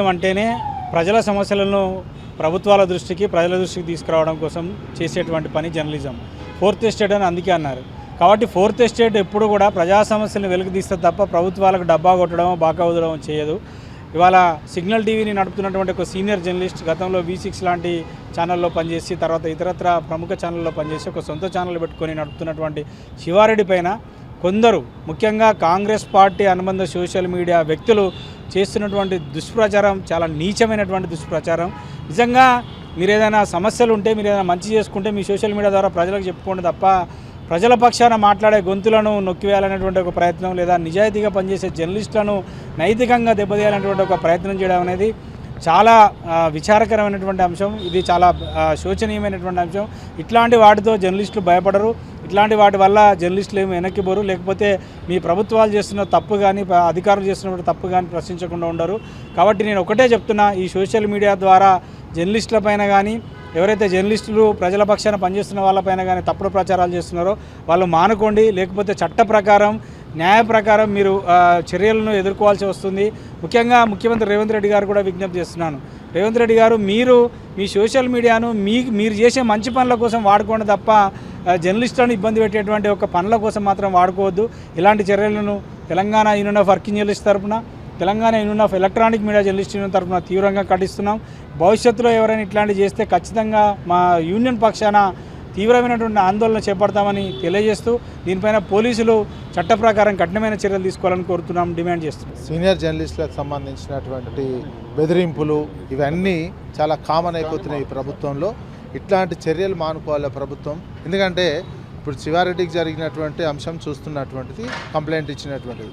అంటేనే ప్రజల సమస్యలను ప్రభుత్వాల దృష్టికి ప్రజల దృష్టికి తీసుకురావడం కోసం చేసేటువంటి పని జర్నలిజం. ఫోర్త్ ఎస్టేట్ అని అందుకే అన్నారు. కాబట్టి ఫోర్త్ ఎస్టేట్ ఎప్పుడు కూడా ప్రజా సమస్యలను వెలికితీస్తే తప్ప ప్రభుత్వాలకు డబ్బా కొట్టడం బాకా వదలడం చేయదు. ఇవాళ సిగ్నల్ టీవీని నడుపుతున్నటువంటి ఒక సీనియర్ జర్నలిస్ట్ గతంలో V6 లాంటి ఛానల్లో పనిచేసి తర్వాత ఇతరత్ర ప్రముఖ ఛానల్లో పనిచేసి ఒక సొంత ఛానల్ పెట్టుకొని నడుపుతున్నటువంటి శివారెడ్డి పైన కొందరు ముఖ్యంగా కాంగ్రెస్ పార్టీ అనుబంధ సోషల్ మీడియా వ్యక్తులు చేస్తున్నటువంటి దుష్ప్రచారం చాలా నీచమైనటువంటి దుష్ప్రచారం. నిజంగా మీరు ఏదైనా సమస్యలు ఉంటే, మీరు ఏదైనా మంచి చేసుకుంటే మీ సోషల్ మీడియా ద్వారా ప్రజలకు చెప్పుకోండి తప్ప ప్రజల పక్షాన మాట్లాడే గొంతులను నొక్కివేయాలనేటువంటి ఒక ప్రయత్నం, లేదా నిజాయితీగా పనిచేసే జర్నలిస్టులను నైతికంగా దెబ్బతీయాలనేటువంటి ఒక ప్రయత్నం చేయడం అనేది చాలా విచారకరమైనటువంటి అంశం. ఇది చాలా శోచనీయమైనటువంటి అంశం. ఇట్లాంటి వాటితో జర్నలిస్టులు భయపడరు. ఇట్లాంటి వాటి వల్ల జర్నలిస్టులు ఏమి వెనక్కిపోరు. లేకపోతే మీ ప్రభుత్వాలు చేస్తున్న తప్పు కానీ అధికారులు చేస్తున్నటువంటి తప్పు కానీ ప్రశ్నించకుండా ఉండరు. కాబట్టి నేను ఒకటే చెప్తున్నా, ఈ సోషల్ మీడియా ద్వారా జర్నలిస్టుల పైన కానీ ఎవరైతే జర్నలిస్టులు ప్రజల పక్షాన పనిచేస్తున్న వాళ్ళపైన కానీ తప్పుడు ప్రచారాలు చేస్తున్నారో వాళ్ళు మానుకోండి. లేకపోతే చట్ట ప్రకారం న్యాయ ప్రకారం మీరు చర్యలను ఎదుర్కోవాల్సి వస్తుంది. ముఖ్యంగా ముఖ్యమంత్రి రేవంత్ రెడ్డి గారు కూడా విజ్ఞప్తి చేస్తున్నాను. రేవంత్ రెడ్డి గారు, మీరు మీ సోషల్ మీడియాను మీరు చేసే మంచి పనుల కోసం వాడుకోండి తప్ప జర్నలిస్టులను ఇబ్బంది పెట్టేటువంటి ఒక పనుల కోసం మాత్రం వాడుకోవద్దు. ఇలాంటి చర్యలను Telangana union of working journalist తరఫున, Telangana union of electronic media journalist union తరఫున తీవ్రంగా ఖండిస్తున్నాం. భవిష్యత్తులో ఎవరైనా ఇట్లాంటివి చేస్తే ఖచ్చితంగా మా యూనియన్ పక్షాన తీవ్రమైనటువంటి ఆందోళన చేపడతామని తెలియజేస్తూ దీనిపైన పోలీసులు చట్ట ప్రకారం కఠినమైన చర్యలు తీసుకోవాలని కోరుతున్నాం, డిమాండ్ చేస్తున్నాం. సీనియర్ జర్నలిస్టులకు సంబంధించినటువంటి బెదిరింపులు ఇవన్నీ చాలా కామన్ అయిపోతున్నాయి ఈ ప్రభుత్వంలో. ఇట్లాంటి చర్యలు మానుకోవాలి ప్రభుత్వం. ఎందుకంటే ఇప్పుడు శివారెడ్డికి జరిగినటువంటి అంశం చూస్తున్నటువంటిది, కంప్లైంట్ ఇచ్చినటువంటిది.